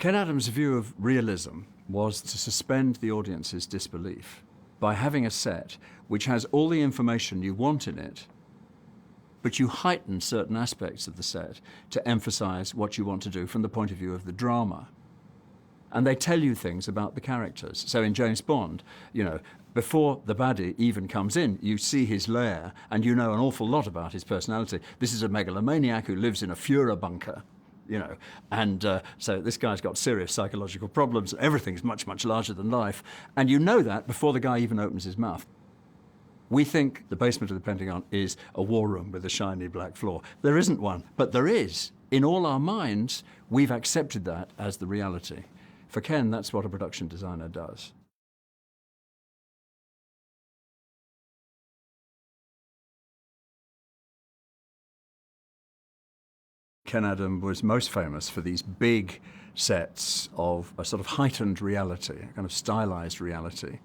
Ken Adams' view of realism was to suspend the audience's disbelief by having a set which has all the information you want in it, but you heighten certain aspects of the set to emphasize what you want to do from the point of view of the drama. And they tell you things about the characters. So in James Bond, before the baddie even comes in, you see his lair and you know an awful lot about his personality. This is a megalomaniac who lives in a Führer bunker, and so this guy's got serious psychological problems. Everything's much, much larger than life. And you know that before the guy even opens his mouth. We think the basement of the Pentagon is a war room with a shiny black floor. There isn't one, but there is. In all our minds, we've accepted that as the reality. For Ken, that's what a production designer does. Ken Adam was most famous for these big sets of a sort of heightened reality, a kind of stylized reality.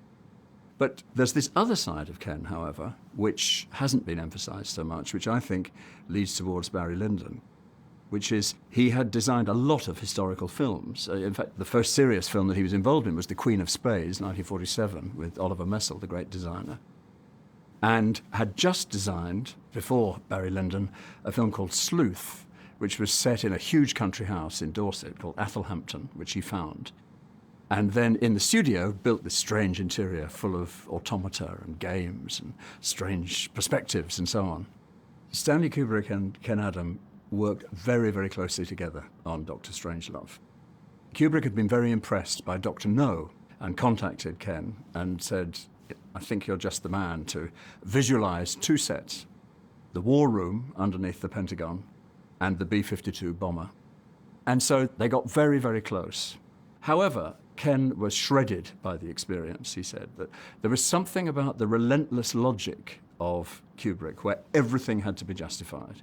But there's this other side of Ken, however, which hasn't been emphasized so much, which I think leads towards Barry Lyndon, which is he had designed a lot of historical films. In fact, the first serious film that he was involved in was The Queen of Spades, 1947, with Oliver Messel, the great designer, and had just designed, before Barry Lyndon, a film called Sleuth, which was set in a huge country house in Dorset called Athelhampton, which he found. And then in the studio built this strange interior full of automata and games and strange perspectives and so on. Stanley Kubrick and Ken Adam worked very, very closely together on Dr. Strangelove. Kubrick had been very impressed by Dr. No and contacted Ken and said, I think you're just the man to visualize two sets, the war room underneath the Pentagon and the B-52 bomber. And so they got very, very close. However, Ken was shredded by the experience, he said, that there was something about the relentless logic of Kubrick where everything had to be justified.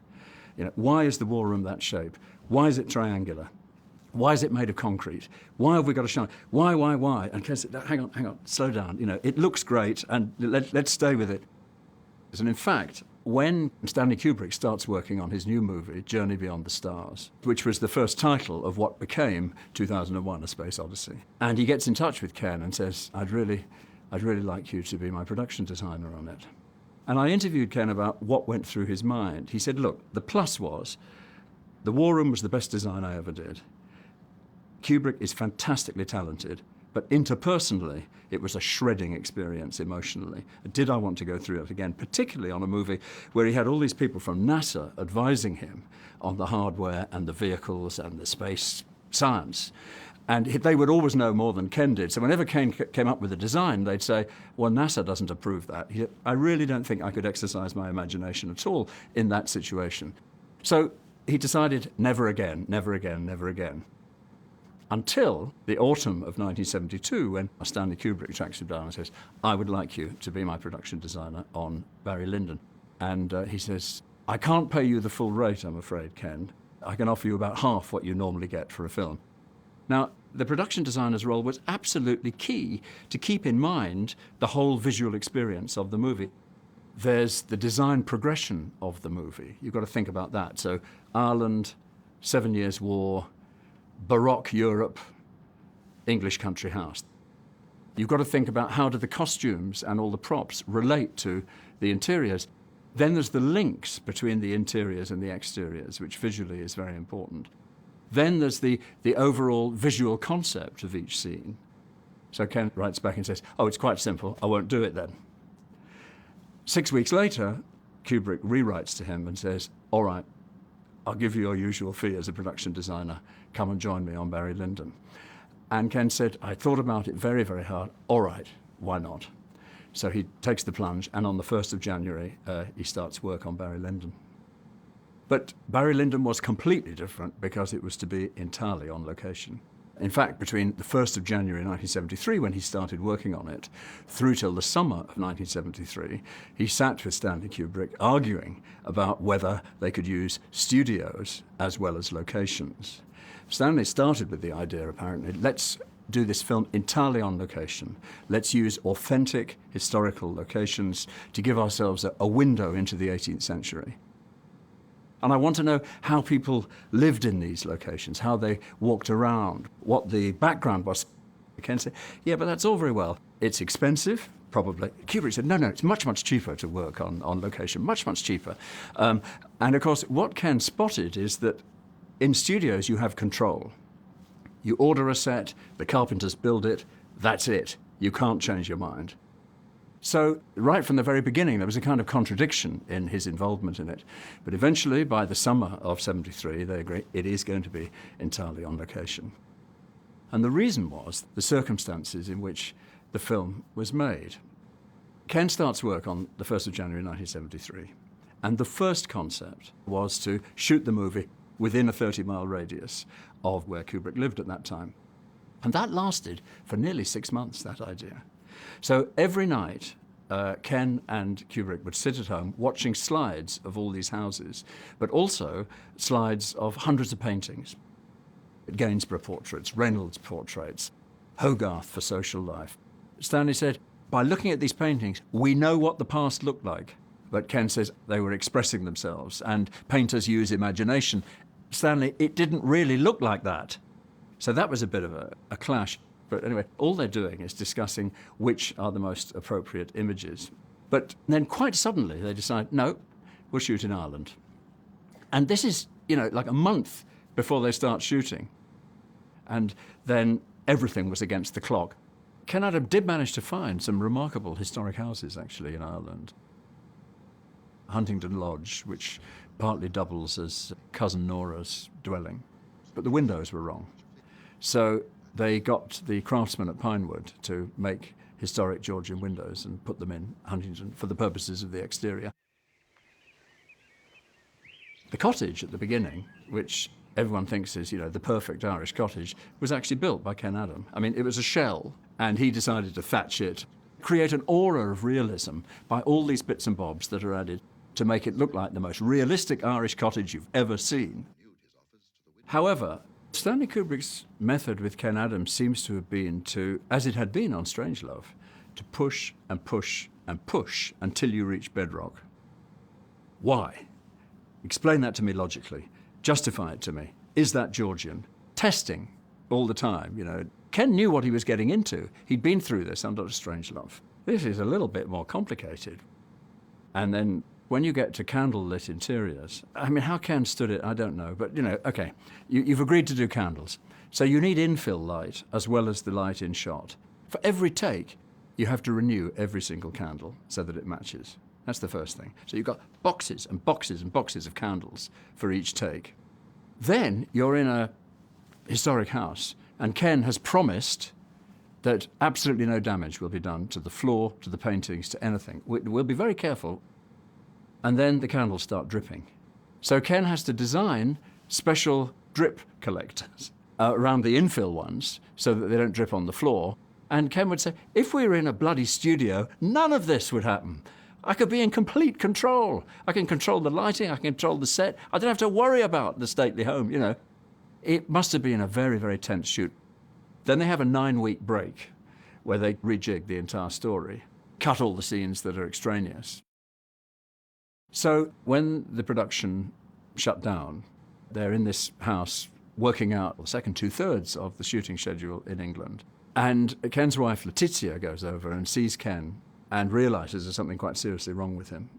Why is the war room that shape? Why is it triangular? Why is it made of concrete? Why have we got a shine? Why? And Ken said, hang on, slow down. It looks great, and let's stay with it. And in fact, when Stanley Kubrick starts working on his new movie, Journey Beyond the Stars, which was the first title of what became 2001: A Space Odyssey, and he gets in touch with Ken and says, I'd really like you to be my production designer on it. And I interviewed Ken about what went through his mind. He said, look, the plus was, the war room was the best design I ever did. Kubrick is fantastically talented, but interpersonally, it was a shredding experience emotionally. Did I want to go through it again, particularly on a movie where he had all these people from NASA advising him on the hardware and the vehicles and the space science? And they would always know more than Ken did. So whenever Ken came up with a design, they'd say, well, NASA doesn't approve that. I really don't think I could exercise my imagination at all in that situation. So he decided never again, never again, never again. Until the autumn of 1972, when Stanley Kubrick tracks him down and says, I would like you to be my production designer on Barry Lyndon. And he says, I can't pay you the full rate, I'm afraid, Ken. I can offer you about half what you normally get for a film. Now, the production designer's role was absolutely key to keep in mind the whole visual experience of the movie. There's the design progression of the movie. You've got to think about that. So Ireland, 7 Years' War, Baroque Europe, English country house. You've got to think about how do the costumes and all the props relate to the interiors. Then there's the links between the interiors and the exteriors, which visually is very important. Then there's the overall visual concept of each scene. So Ken writes back and says, oh, it's quite simple, I won't do it then. 6 weeks later, Kubrick rewrites to him and says, all right, I'll give you your usual fee as a production designer. Come and join me on Barry Lyndon. And Ken said, I thought about it very, very hard. All right, why not? So he takes the plunge, and on the 1st of January, he starts work on Barry Lyndon. But Barry Lyndon was completely different because it was to be entirely on location. In fact, between the 1st of January 1973, when he started working on it, through till the summer of 1973, he sat with Stanley Kubrick arguing about whether they could use studios as well as locations. Stanley started with the idea, apparently, let's do this film entirely on location. Let's use authentic historical locations to give ourselves a window into the 18th century. And I want to know how people lived in these locations, how they walked around, what the background was. Ken said, yeah, but that's all very well. It's expensive, probably. Kubrick said, no, it's much, much cheaper to work on location, much, much cheaper. And of course, what Ken spotted is that in studios you have control. You order a set, the carpenters build it, that's it. You can't change your mind. So right from the very beginning, there was a kind of contradiction in his involvement in it. But eventually, by the summer of 73, they agree it is going to be entirely on location. And the reason was the circumstances in which the film was made. Ken starts work on the 1st of January 1973, and the first concept was to shoot the movie within a 30-mile radius of where Kubrick lived at that time. And that lasted for nearly 6 months, that idea. So every night, Ken and Kubrick would sit at home watching slides of all these houses, but also slides of hundreds of paintings. Gainsborough portraits, Reynolds portraits, Hogarth for Social Life. Stanley said, by looking at these paintings, we know what the past looked like. But Ken says they were expressing themselves, and painters use imagination. Stanley, it didn't really look like that. So that was a bit of a clash. But anyway, all they're doing is discussing which are the most appropriate images. But then quite suddenly they decide, no, we'll shoot in Ireland. And this is, like a month before they start shooting. And then everything was against the clock. Ken Adam did manage to find some remarkable historic houses, actually, in Ireland. Huntingdon Lodge, which partly doubles as Cousin Nora's dwelling. But the windows were wrong. So they got the craftsman at Pinewood to make historic Georgian windows and put them in Huntingdon for the purposes of the exterior. The cottage at the beginning, which everyone thinks is, the perfect Irish cottage, was actually built by Ken Adam. I mean, it was a shell, and he decided to thatch it, create an aura of realism by all these bits and bobs that are added to make it look like the most realistic Irish cottage you've ever seen. However, Stanley Kubrick's method with Ken Adam seems to have been to, as it had been on Strangelove, to push and push and push until you reach bedrock. Why? Explain that to me logically. Justify it to me. Is that Georgian? Testing all the time, Ken knew what he was getting into. He'd been through this under Strangelove. This is a little bit more complicated. And then when you get to candle-lit interiors, I mean, how Ken stood it, I don't know. But, okay, you've agreed to do candles. So you need infill light as well as the light in shot. For every take, you have to renew every single candle so that it matches. That's the first thing. So you've got boxes and boxes and boxes of candles for each take. Then you're in a historic house, and Ken has promised that absolutely no damage will be done to the floor, to the paintings, to anything. We'll be very careful. And then the candles start dripping. So Ken has to design special drip collectors around the infill ones so that they don't drip on the floor. And Ken would say, if we were in a bloody studio, none of this would happen. I could be in complete control. I can control the lighting, I can control the set. I don't have to worry about the stately home, It must have been a very, very tense shoot. Then they have a 9-week break where they rejig the entire story, cut all the scenes that are extraneous. So when the production shut down, they're in this house working out the second 2/3 of the shooting schedule in England. And Ken's wife, Letizia, goes over and sees Ken and realizes there's something quite seriously wrong with him,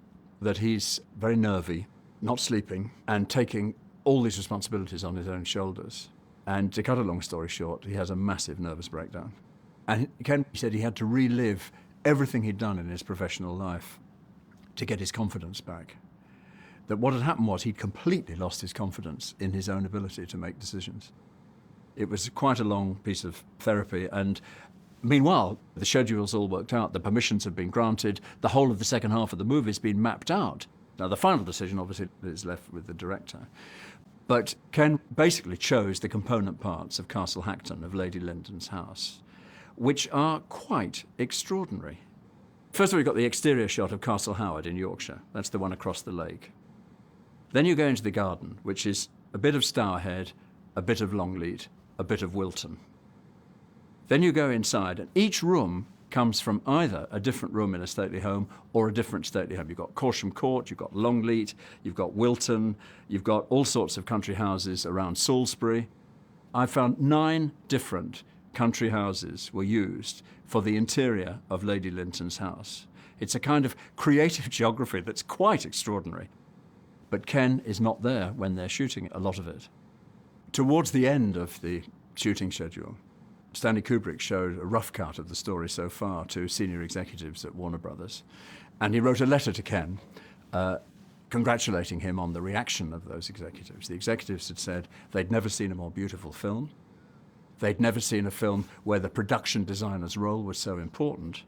that he's very nervy, not sleeping, and taking all these responsibilities on his own shoulders. And to cut a long story short, he has a massive nervous breakdown. And Ken said he had to relive everything he'd done in his professional life to get his confidence back. That what had happened was he'd completely lost his confidence in his own ability to make decisions. It was quite a long piece of therapy, and meanwhile, the schedule's all worked out, the permissions have been granted, the whole of the second half of the movie's been mapped out. Now, the final decision, obviously, is left with the director. But Ken basically chose the component parts of Castle Hackton, of Lady Lyndon's house, which are quite extraordinary. First of all, you've got the exterior shot of Castle Howard in Yorkshire. That's the one across the lake. Then you go into the garden, which is a bit of Stourhead, a bit of Longleat, a bit of Wilton. Then you go inside, and each room comes from either a different room in a stately home or a different stately home. You've got Corsham Court, you've got Longleat, you've got Wilton, you've got all sorts of country houses around Salisbury. I found 9 different country houses were used for the interior of Lady Linton's house. It's a kind of creative geography that's quite extraordinary. But Ken is not there when they're shooting a lot of it. Towards the end of the shooting schedule, Stanley Kubrick showed a rough cut of the story so far to senior executives at Warner Brothers. And he wrote a letter to Ken congratulating him on the reaction of those executives. The executives had said they'd never seen a more beautiful film. They'd never seen a film where the production designer's role was so important.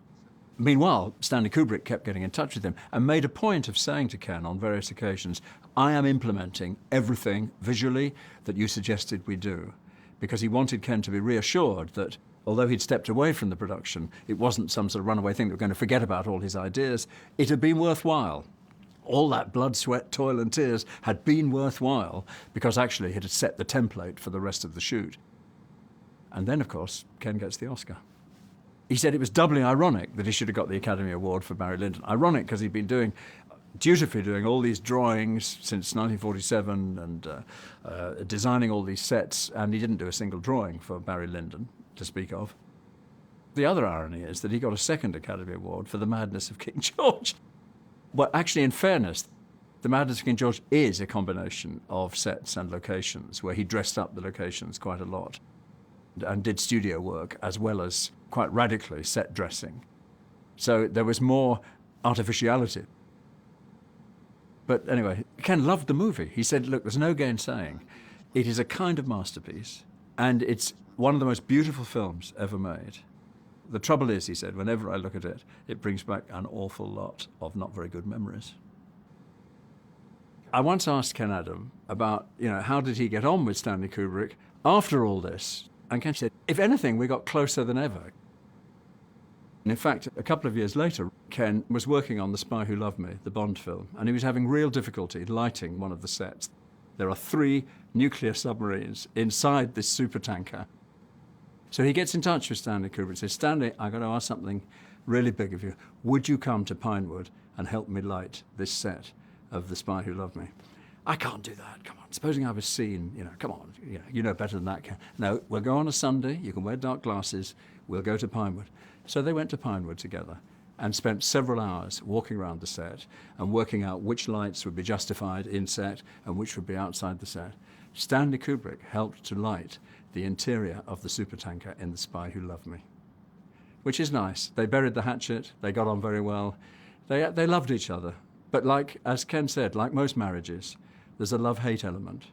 Meanwhile, Stanley Kubrick kept getting in touch with him and made a point of saying to Ken on various occasions, I am implementing everything visually that you suggested we do, because he wanted Ken to be reassured that although he'd stepped away from the production, it wasn't some sort of runaway thing that we're going to forget about all his ideas. It had been worthwhile. All that blood, sweat, toil and tears had been worthwhile because actually it had set the template for the rest of the shoot. And then, of course, Ken gets the Oscar. He said it was doubly ironic that he should have got the Academy Award for Barry Lyndon. Ironic because he'd been dutifully doing all these drawings since 1947 and designing all these sets, and he didn't do a single drawing for Barry Lyndon to speak of. The other irony is that he got a second Academy Award for The Madness of King George. Well, actually, in fairness, The Madness of King George is a combination of sets and locations where he dressed up the locations quite a lot and did studio work as well as quite radically set dressing. So there was more artificiality. But anyway, Ken loved the movie. He said, look, there's no gainsaying. It is a kind of masterpiece, and it's one of the most beautiful films ever made. The trouble is, he said, whenever I look at it, it brings back an awful lot of not very good memories. I once asked Ken Adam about, how did he get on with Stanley Kubrick after all this? And Ken said, if anything, we got closer than ever. And in fact, a couple of years later, Ken was working on The Spy Who Loved Me, the Bond film, and he was having real difficulty lighting one of the sets. There are 3 nuclear submarines inside this supertanker. So he gets in touch with Stanley Kubrick and says, Stanley, I've got to ask something really big of you. Would you come to Pinewood and help me light this set of The Spy Who Loved Me? I can't do that, come on. Supposing I was seen, come on, you know better than that, Ken. No, we'll go on a Sunday, you can wear dark glasses, we'll go to Pinewood. So they went to Pinewood together and spent several hours walking around the set and working out which lights would be justified in set and which would be outside the set. Stanley Kubrick helped to light the interior of the supertanker in The Spy Who Loved Me, which is nice. They buried the hatchet, they got on very well, they loved each other. But as Ken said, like most marriages, there's a love-hate element.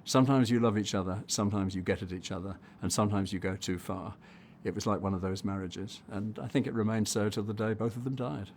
Sometimes you love each other, sometimes you get at each other, and sometimes you go too far. It was like one of those marriages, and I think it remained so till the day both of them died.